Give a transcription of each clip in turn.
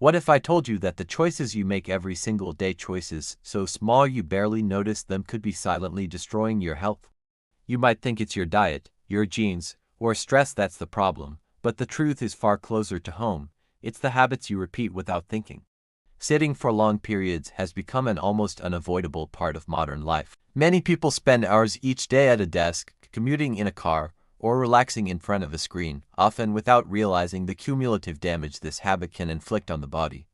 What if I told you that the choices you make every single day, choices so small you barely notice them, could be silently destroying your health? You might think it's your diet, your genes, or stress that's the problem, but the truth is far closer to home. It's the habits you repeat without thinking. Sitting for long periods has become an almost unavoidable part of modern life. Many people spend hours each day at a desk, commuting in a car, or relaxing in front of a screen, often without realizing the cumulative damage this habit can inflict on the body.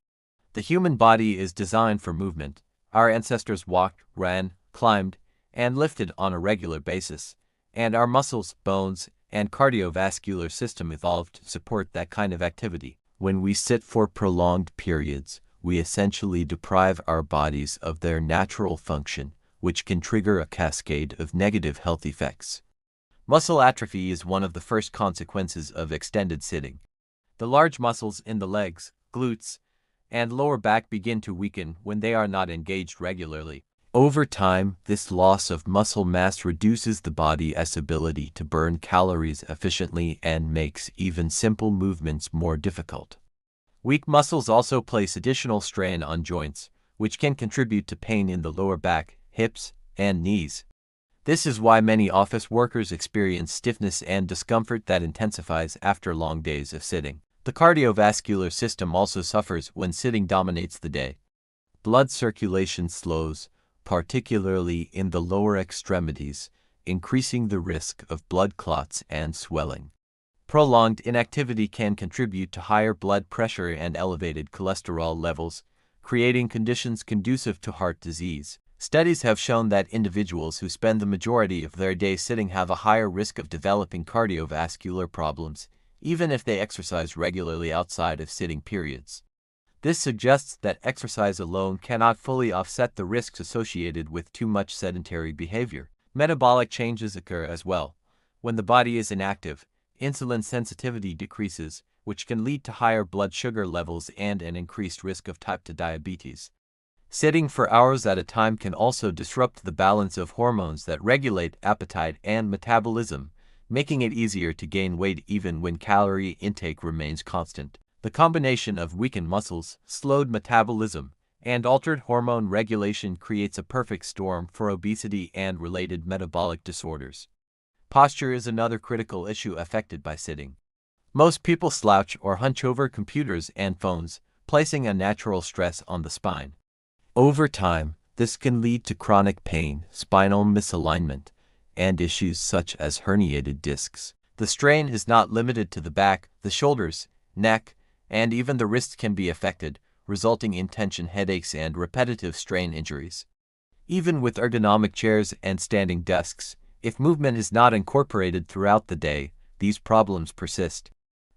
The human body is designed for movement. Our ancestors walked, ran, climbed, and lifted on a regular basis, and our muscles, bones, and cardiovascular system evolved to support that kind of activity. When we sit for prolonged periods, we essentially deprive our bodies of their natural function, which can trigger a cascade of negative health effects. Muscle atrophy is one of the first consequences of extended sitting. The large muscles in the legs, glutes, and lower back begin to weaken when they are not engaged regularly. Over time, this loss of muscle mass reduces the body's ability to burn calories efficiently and makes even simple movements more difficult. Weak muscles also place additional strain on joints, which can contribute to pain in the lower back, hips, and knees. This is why many office workers experience stiffness and discomfort that intensifies after long days of sitting. The cardiovascular system also suffers when sitting dominates the day. Blood circulation slows, particularly in the lower extremities, increasing the risk of blood clots and swelling. Prolonged inactivity can contribute to higher blood pressure and elevated cholesterol levels, creating conditions conducive to heart disease. Studies have shown that individuals who spend the majority of their day sitting have a higher risk of developing cardiovascular problems, even if they exercise regularly outside of sitting periods. This suggests that exercise alone cannot fully offset the risks associated with too much sedentary behavior. Metabolic changes occur as well. When the body is inactive, insulin sensitivity decreases, which can lead to higher blood sugar levels and an increased risk of type 2 diabetes. Sitting for hours at a time can also disrupt the balance of hormones that regulate appetite and metabolism, making it easier to gain weight even when calorie intake remains constant. The combination of weakened muscles, slowed metabolism, and altered hormone regulation creates a perfect storm for obesity and related metabolic disorders. Posture is another critical issue affected by sitting. Most people slouch or hunch over computers and phones, placing unnatural stress on the spine. Over time, this can lead to chronic pain, spinal misalignment, and issues such as herniated discs. The strain is not limited to the back, the shoulders, neck, and even the wrists can be affected, resulting in tension headaches and repetitive strain injuries. Even with ergonomic chairs and standing desks, if movement is not incorporated throughout the day, these problems persist.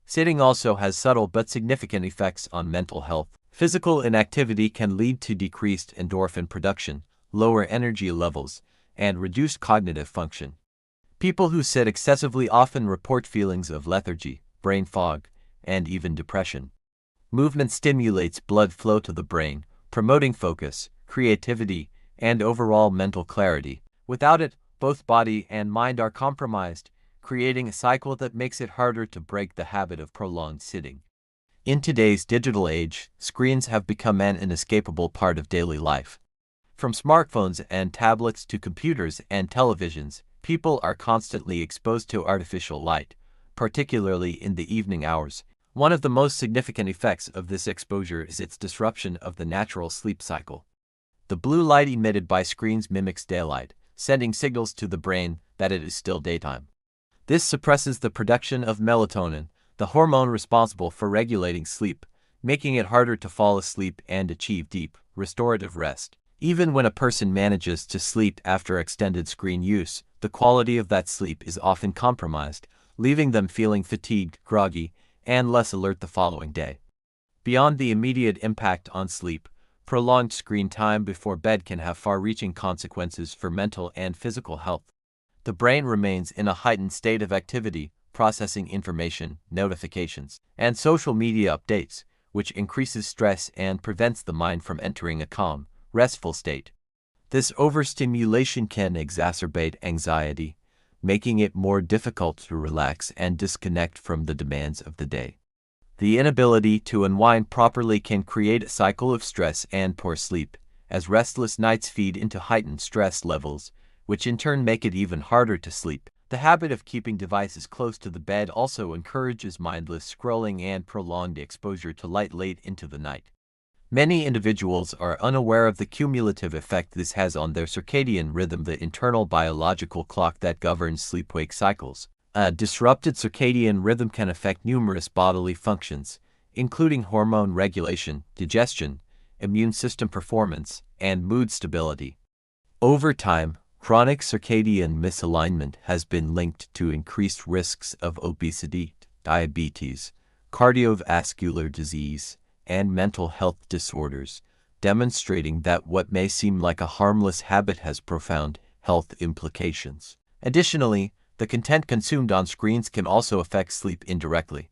Sitting also has subtle but significant effects on mental health. Physical inactivity can lead to decreased endorphin production, lower energy levels, and reduced cognitive function. People who sit excessively often report feelings of lethargy, brain fog, and even depression. Movement stimulates blood flow to the brain, promoting focus, creativity, and overall mental clarity. Without it, both body and mind are compromised, creating a cycle that makes it harder to break the habit of prolonged sitting. In today's digital age, screens have become an inescapable part of daily life. From smartphones and tablets to computers and televisions, people are constantly exposed to artificial light, particularly in the evening hours. One of the most significant effects of this exposure is its disruption of the natural sleep cycle. The blue light emitted by screens mimics daylight, sending signals to the brain that it is still daytime. This suppresses the production of melatonin, the hormone responsible for regulating sleep, making it harder to fall asleep and achieve deep, restorative rest. Even when a person manages to sleep after extended screen use, the quality of that sleep is often compromised, leaving them feeling fatigued, groggy, and less alert the following day. Beyond the immediate impact on sleep, prolonged screen time before bed can have far-reaching consequences for mental and physical health. The brain remains in a heightened state of activity, processing information, notifications, and social media updates, which increases stress and prevents the mind from entering a calm, restful state. This overstimulation can exacerbate anxiety, making it more difficult to relax and disconnect from the demands of the day. The inability to unwind properly can create a cycle of stress and poor sleep, as restless nights feed into heightened stress levels, which in turn make it even harder to sleep. The habit of keeping devices close to the bed also encourages mindless scrolling and prolonged exposure to light late into the night. Many individuals are unaware of the cumulative effect this has on their circadian rhythm, the internal biological clock that governs sleep-wake cycles. A disrupted circadian rhythm can affect numerous bodily functions, including hormone regulation, digestion, immune system performance, and mood stability. Over time, chronic circadian misalignment has been linked to increased risks of obesity, diabetes, cardiovascular disease, and mental health disorders, demonstrating that what may seem like a harmless habit has profound health implications. Additionally, the content consumed on screens can also affect sleep indirectly.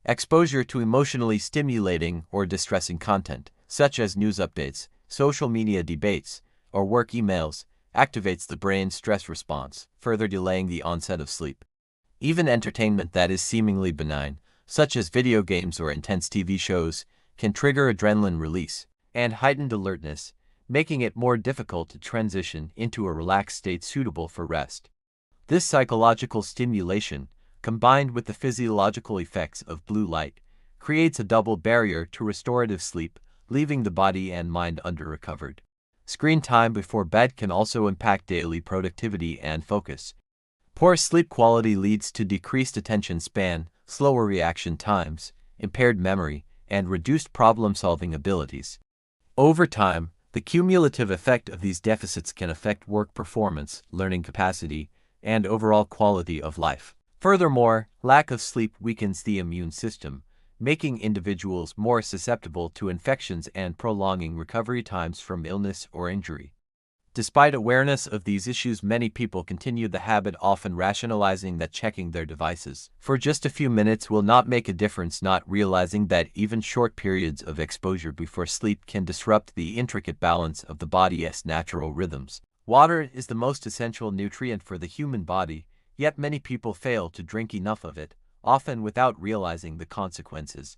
Exposure to emotionally stimulating or distressing content, such as news updates, social media debates, or work emails, activates the brain's stress response, further delaying the onset of sleep. Even entertainment that is seemingly benign, such as video games or intense TV shows, can trigger adrenaline release and heightened alertness, making it more difficult to transition into a relaxed state suitable for rest. This psychological stimulation, combined with the physiological effects of blue light, creates a double barrier to restorative sleep, leaving the body and mind under-recovered. Screen time before bed can also impact daily productivity and focus. Poor sleep quality leads to decreased attention span, slower reaction times, impaired memory, and reduced problem-solving abilities. Over time, the cumulative effect of these deficits can affect work performance, learning capacity, and overall quality of life. Furthermore, lack of sleep weakens the immune system, making individuals more susceptible to infections and prolonging recovery times from illness or injury. Despite awareness of these issues, many people continue the habit, often rationalizing that checking their devices for just a few minutes will not make a difference, not realizing that even short periods of exposure before sleep can disrupt the intricate balance of the body's natural rhythms. Water is the most essential nutrient for the human body, yet many people fail to drink enough of it, often without realizing the consequences.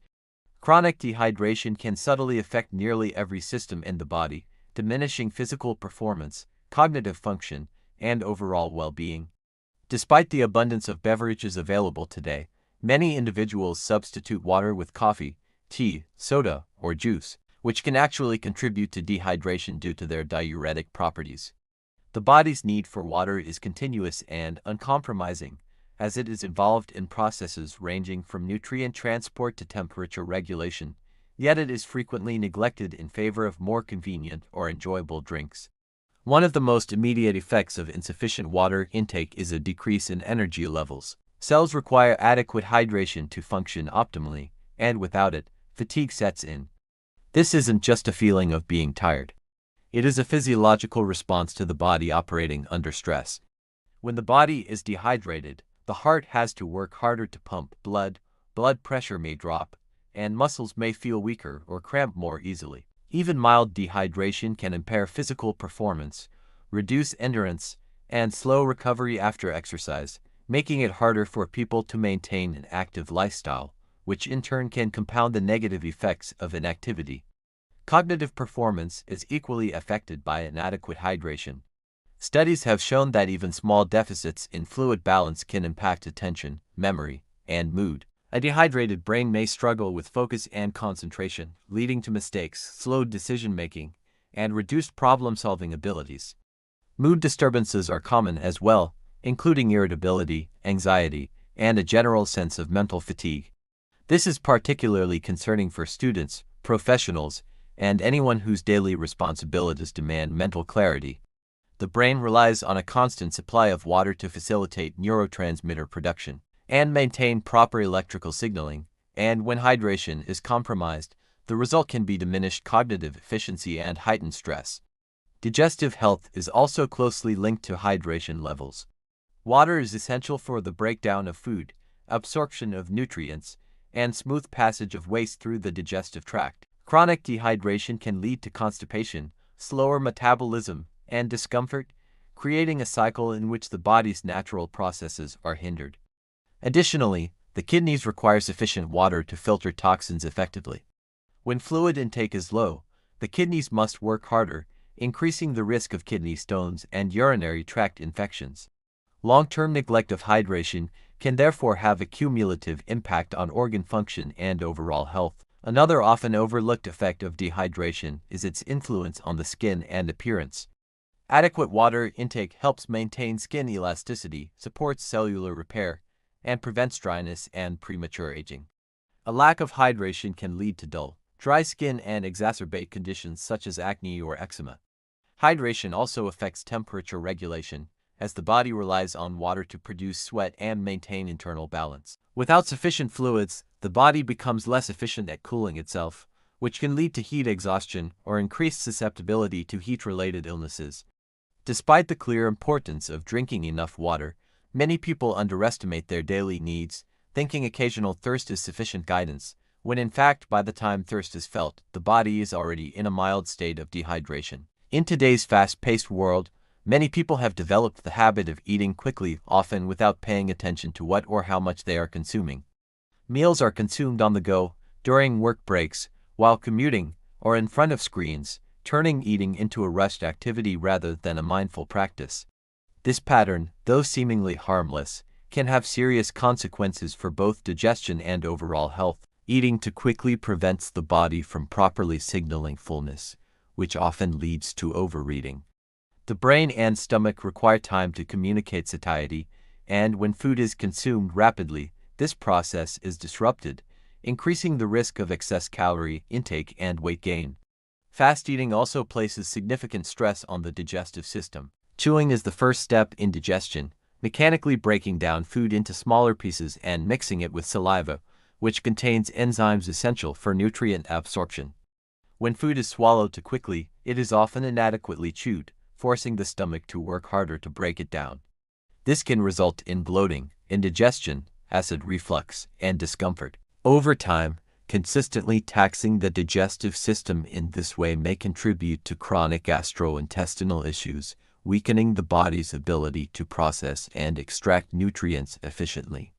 Chronic dehydration can subtly affect nearly every system in the body, diminishing physical performance, cognitive function, and overall well-being. Despite the abundance of beverages available today, many individuals substitute water with coffee, tea, soda, or juice, which can actually contribute to dehydration due to their diuretic properties. The body's need for water is continuous and uncompromising, as it is involved in processes ranging from nutrient transport to temperature regulation, yet it is frequently neglected in favor of more convenient or enjoyable drinks. One of the most immediate effects of insufficient water intake is a decrease in energy levels. Cells require adequate hydration to function optimally, and without it, fatigue sets in. This isn't just a feeling of being tired. It is a physiological response to the body operating under stress. When the body is dehydrated, the heart has to work harder to pump blood, blood pressure may drop, and muscles may feel weaker or cramp more easily. Even mild dehydration can impair physical performance, reduce endurance, and slow recovery after exercise, making it harder for people to maintain an active lifestyle, which in turn can compound the negative effects of inactivity. Cognitive performance is equally affected by inadequate hydration. Studies have shown that even small deficits in fluid balance can impact attention, memory, and mood. A dehydrated brain may struggle with focus and concentration, leading to mistakes, slowed decision-making, and reduced problem-solving abilities. Mood disturbances are common as well, including irritability, anxiety, and a general sense of mental fatigue. This is particularly concerning for students, professionals, and anyone whose daily responsibilities demand mental clarity. The brain relies on a constant supply of water to facilitate neurotransmitter production and maintain proper electrical signaling, and when hydration is compromised, the result can be diminished cognitive efficiency and heightened stress. Digestive health is also closely linked to hydration levels. Water is essential for the breakdown of food, absorption of nutrients, and smooth passage of waste through the digestive tract. Chronic dehydration can lead to constipation, slower metabolism, and discomfort, creating a cycle in which the body's natural processes are hindered. Additionally, The kidneys require sufficient water to filter toxins effectively. When fluid intake is low, the kidneys must work harder, increasing the risk of kidney stones and urinary tract infections. Long-term neglect of hydration can therefore have a cumulative impact on organ function and overall health. Another often overlooked effect of dehydration is its influence on the skin and appearance. Adequate water intake helps maintain skin elasticity, supports cellular repair, and prevents dryness and premature aging. A lack of hydration can lead to dull, dry skin and exacerbate conditions such as acne or eczema. Hydration also affects temperature regulation, as the body relies on water to produce sweat and maintain internal balance. Without sufficient fluids, the body becomes less efficient at cooling itself, which can lead to heat exhaustion or increased susceptibility to heat-related illnesses. Despite the clear importance of drinking enough water, many people underestimate their daily needs, thinking occasional thirst is sufficient guidance, when in fact by the time thirst is felt, the body is already in a mild state of dehydration. In today's fast-paced world, many people have developed the habit of eating quickly, often without paying attention to what or how much they are consuming. Meals are consumed on the go, during work breaks, while commuting, or in front of screens, turning eating into a rushed activity rather than a mindful practice. This pattern, though seemingly harmless, can have serious consequences for both digestion and overall health. Eating too quickly prevents the body from properly signaling fullness, which often leads to overeating. The brain and stomach require time to communicate satiety, and when food is consumed rapidly, this process is disrupted, increasing the risk of excess calorie intake and weight gain. Fast eating also places significant stress on the digestive system. Chewing is the first step in digestion, mechanically breaking down food into smaller pieces and mixing it with saliva, which contains enzymes essential for nutrient absorption. When food is swallowed too quickly, it is often inadequately chewed, forcing the stomach to work harder to break it down. This can result in bloating, indigestion, acid reflux, and discomfort. Over time, consistently taxing the digestive system in this way may contribute to chronic gastrointestinal issues, weakening the body's ability to process and extract nutrients efficiently.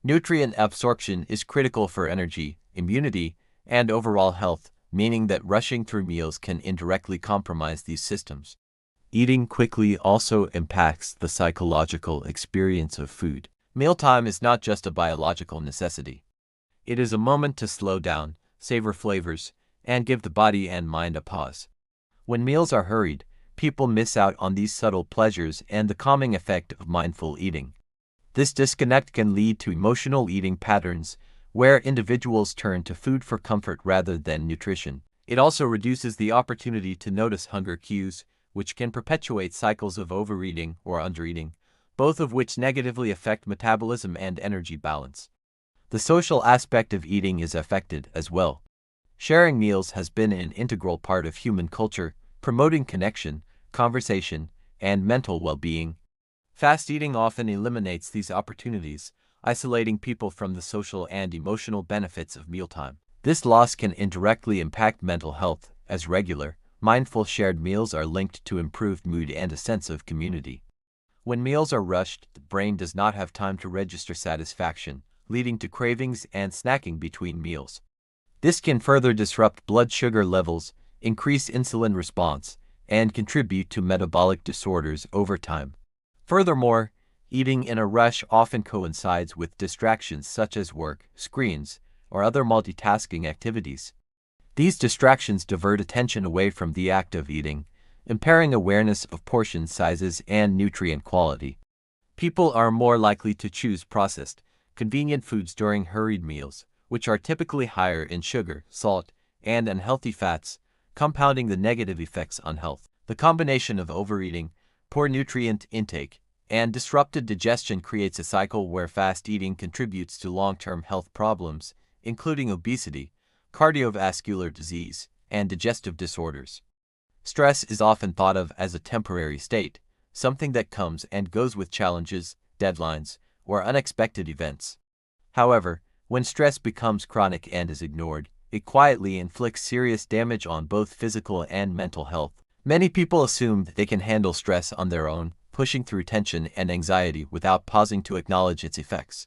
Nutrient absorption is critical for energy, immunity, and overall health, meaning that rushing through meals can indirectly compromise these systems. Eating quickly also impacts the psychological experience of food. Mealtime is not just a biological necessity. It is a moment to slow down, savor flavors, and give the body and mind a pause. When meals are hurried, people miss out on these subtle pleasures and the calming effect of mindful eating. This disconnect can lead to emotional eating patterns, where individuals turn to food for comfort rather than nutrition. It also reduces the opportunity to notice hunger cues, which can perpetuate cycles of overeating or undereating, both of which negatively affect metabolism and energy balance. The social aspect of eating is affected as well. Sharing meals has been an integral part of human culture, promoting connection, conversation, and mental well-being. Fast eating often eliminates these opportunities, isolating people from the social and emotional benefits of mealtime. This loss can indirectly impact mental health, as regular, mindful shared meals are linked to improved mood and a sense of community. When meals are rushed, the brain does not have time to register satisfaction, leading to cravings and snacking between meals. This can further disrupt blood sugar levels, increase insulin response, and contribute to metabolic disorders over time. Furthermore, eating in a rush often coincides with distractions such as work, screens, or other multitasking activities. These distractions divert attention away from the act of eating, impairing awareness of portion sizes and nutrient quality. People are more likely to choose processed, convenient foods during hurried meals, which are typically higher in sugar, salt, and unhealthy fats, compounding the negative effects on health. The combination of overeating, poor nutrient intake, and disrupted digestion creates a cycle where fast eating contributes to long-term health problems, including obesity, cardiovascular disease, and digestive disorders. Stress is often thought of as a temporary state, something that comes and goes with challenges, deadlines, or unexpected events. However, when stress becomes chronic and is ignored, it quietly inflicts serious damage on both physical and mental health. Many people assume that they can handle stress on their own, pushing through tension and anxiety without pausing to acknowledge its effects.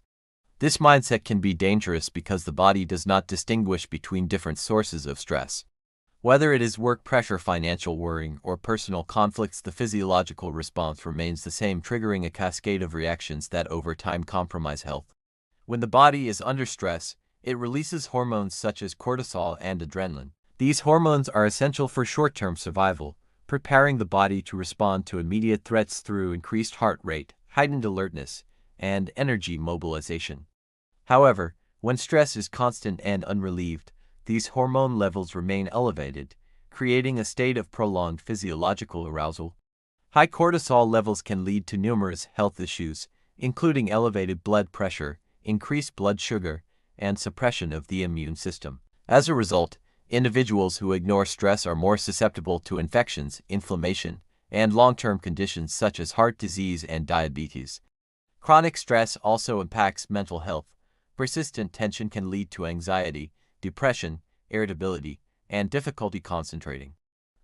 This mindset can be dangerous because the body does not distinguish between different sources of stress. Whether it is work pressure, financial worrying, or personal conflicts, the physiological response remains the same, triggering a cascade of reactions that over time compromise health. When the body is under stress, it releases hormones such as cortisol and adrenaline. These hormones are essential for short-term survival, preparing the body to respond to immediate threats through increased heart rate, heightened alertness, and energy mobilization. However, when stress is constant and unrelieved, these hormone levels remain elevated, creating a state of prolonged physiological arousal. High cortisol levels can lead to numerous health issues, including elevated blood pressure, increased blood sugar, and suppression of the immune system. As a result, individuals who ignore stress are more susceptible to infections, inflammation, and long-term conditions such as heart disease and diabetes. Chronic stress also impacts mental health. Persistent tension can lead to anxiety, depression, irritability, and difficulty concentrating.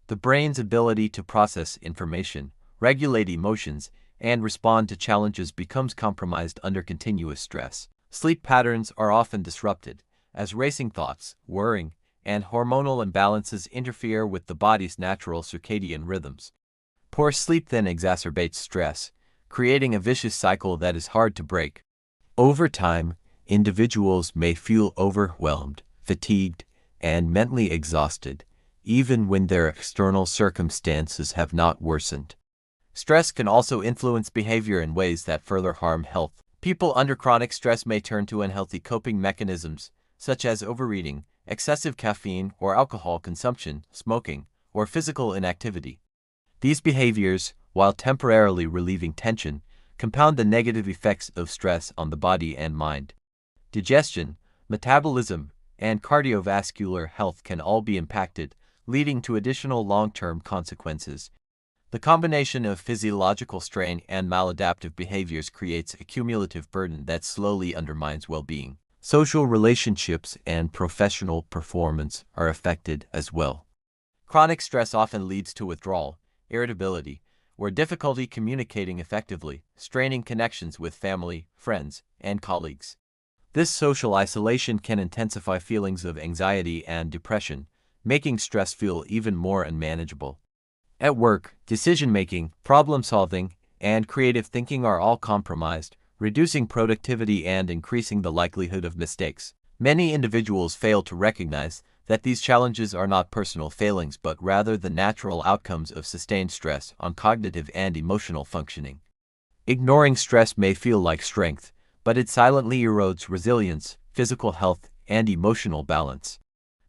The brain's ability to process information, regulate emotions, and respond to challenges becomes compromised under continuous stress. Sleep patterns are often disrupted, as racing thoughts, worrying, and hormonal imbalances interfere with the body's natural circadian rhythms. Poor sleep then exacerbates stress, creating a vicious cycle that is hard to break. Over time, individuals may feel overwhelmed, fatigued, and mentally exhausted, even when their external circumstances have not worsened. Stress can also influence behavior in ways that further harm health. People under chronic stress may turn to unhealthy coping mechanisms, such as overeating, excessive caffeine or alcohol consumption, smoking, or physical inactivity. These behaviors, while temporarily relieving tension, compound the negative effects of stress on the body and mind. Digestion, metabolism, and cardiovascular health can all be impacted, leading to additional long-term consequences. The combination of physiological strain and maladaptive behaviors creates a cumulative burden that slowly undermines well-being. Social relationships and professional performance are affected as well. Chronic stress often leads to withdrawal, irritability, or difficulty communicating effectively, straining connections with family, friends, and colleagues. This social isolation can intensify feelings of anxiety and depression, making stress feel even more unmanageable. At work, decision-making, problem-solving, and creative thinking are all compromised, reducing productivity and increasing the likelihood of mistakes. Many individuals fail to recognize that these challenges are not personal failings but rather the natural outcomes of sustained stress on cognitive and emotional functioning. Ignoring stress may feel like strength, but it silently erodes resilience, physical health, and emotional balance.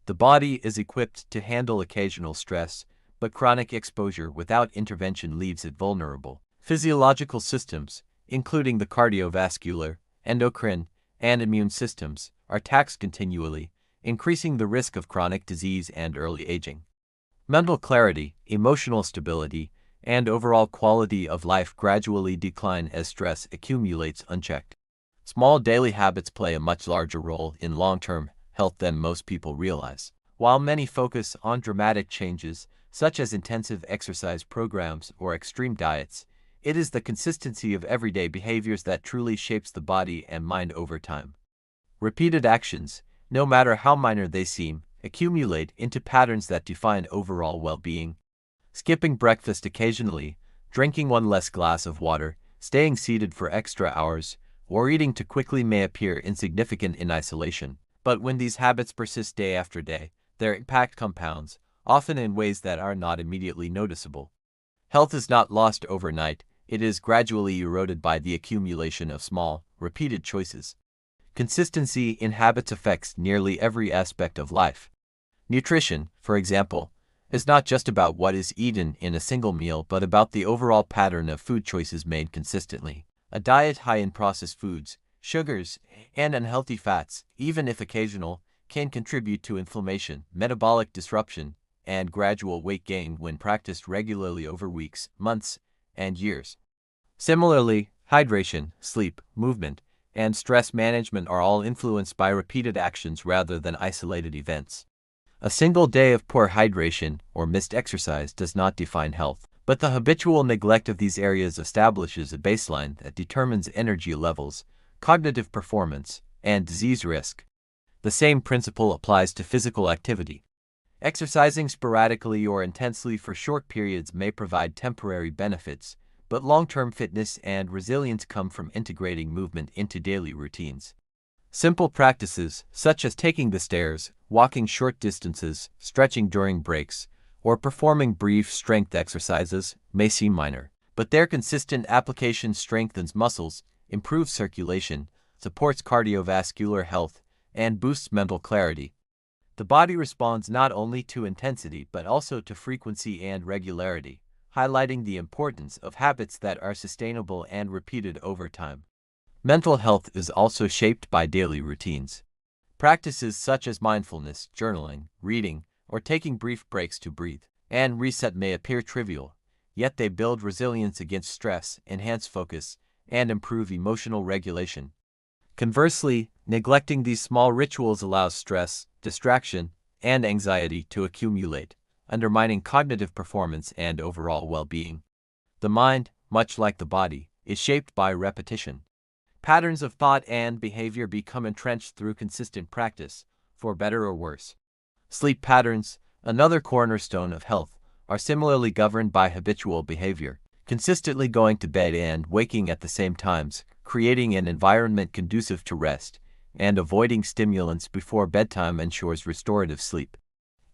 The body is equipped to handle occasional stress, but chronic exposure without intervention leaves it vulnerable. Physiological systems, including the cardiovascular, endocrine, and immune systems, are taxed continually, increasing the risk of chronic disease and early aging. Mental clarity, emotional stability, and overall quality of life gradually decline as stress accumulates unchecked. Small daily habits play a much larger role in long-term health than most people realize. While many focus on dramatic changes, such as intensive exercise programs or extreme diets, it is the consistency of everyday behaviors that truly shapes the body and mind over time. Repeated actions, no matter how minor they seem, accumulate into patterns that define overall well-being. Skipping breakfast occasionally, drinking one less glass of water, staying seated for extra hours, or eating too quickly may appear insignificant in isolation. But when these habits persist day after day, their impact compounds, often in ways that are not immediately noticeable. Health is not lost overnight, it is gradually eroded by the accumulation of small, repeated choices. Consistency in habits affects nearly every aspect of life. Nutrition, for example, is not just about what is eaten in a single meal but about the overall pattern of food choices made consistently. A diet high in processed foods, sugars, and unhealthy fats, even if occasional, can contribute to inflammation, metabolic disruption, and gradual weight gain when practiced regularly over weeks, months, and years. Similarly, hydration, sleep, movement, and stress management are all influenced by repeated actions rather than isolated events. A single day of poor hydration or missed exercise does not define health, but the habitual neglect of these areas establishes a baseline that determines energy levels, cognitive performance, and disease risk. The same principle applies to physical activity. Exercising sporadically or intensely for short periods may provide temporary benefits, but long-term fitness and resilience come from integrating movement into daily routines. Simple practices, such as taking the stairs, walking short distances, stretching during breaks, or performing brief strength exercises, may seem minor, but their consistent application strengthens muscles, improves circulation, supports cardiovascular health, and boosts mental clarity. The body responds not only to intensity but also to frequency and regularity, highlighting the importance of habits that are sustainable and repeated over time. Mental health is also shaped by daily routines. Practices such as mindfulness, journaling, reading, or taking brief breaks to breathe and reset may appear trivial, yet they build resilience against stress, enhance focus, and improve emotional regulation. Conversely, neglecting these small rituals allows stress, distraction, and anxiety to accumulate, undermining cognitive performance and overall well-being. The mind, much like the body, is shaped by repetition. Patterns of thought and behavior become entrenched through consistent practice, for better or worse. Sleep patterns, another cornerstone of health, are similarly governed by habitual behavior, consistently going to bed and waking at the same times, creating an environment conducive to rest, and avoiding stimulants before bedtime ensures restorative sleep.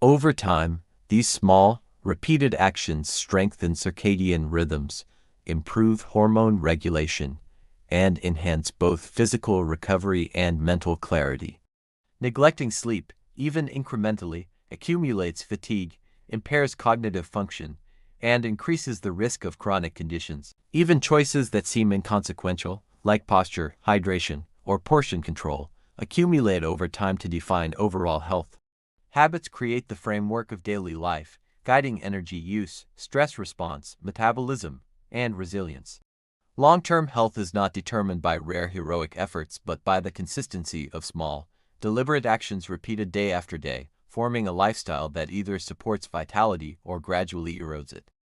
Over time, these small, repeated actions strengthen circadian rhythms, improve hormone regulation, and enhance both physical recovery and mental clarity. Neglecting sleep, even incrementally, accumulates fatigue, impairs cognitive function, and increases the risk of chronic conditions. Even choices that seem inconsequential, like posture, hydration, or portion control, accumulate over time to define overall health. Habits create the framework of daily life, guiding energy use, stress response, metabolism, and resilience. Long-term health is not determined by rare heroic efforts but by the consistency of small, deliberate actions repeated day after day, forming a lifestyle that either supports vitality or gradually erodes it.